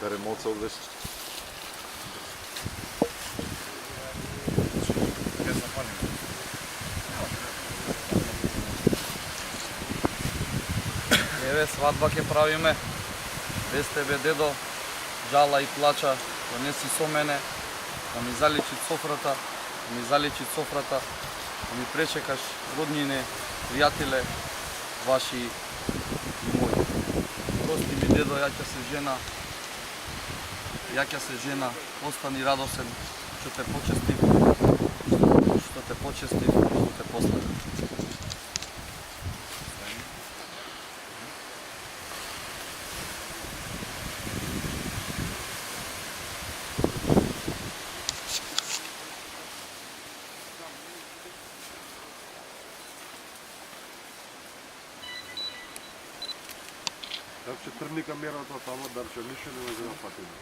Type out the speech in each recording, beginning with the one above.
Бере моцал весь. Еве, свадба ќе правиме. Без тебе, дедо, жала и плача, донеси со мене, да ми залечи софрата, да ми пречекаш роднине, пријателе, ваши и мои. Прости ми, дедо, ја ќе се жена, остани радосен, што те почестив, што те последам. Дали ќе трни камерата тамо, дали ќе ништо не ме патиме.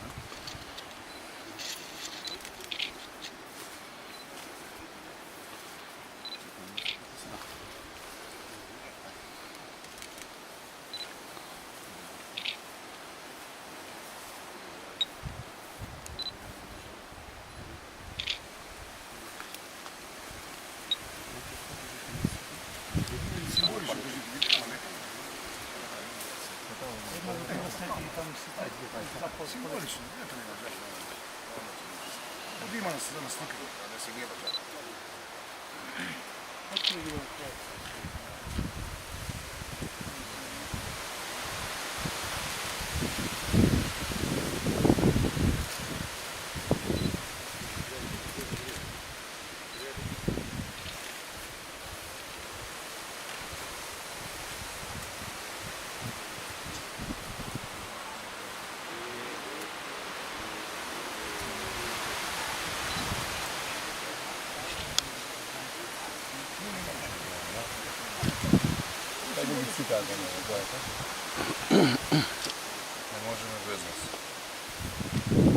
Символично, не треба да кажа. Оди има да се наслика, да се гледа чак. Не можем без нас.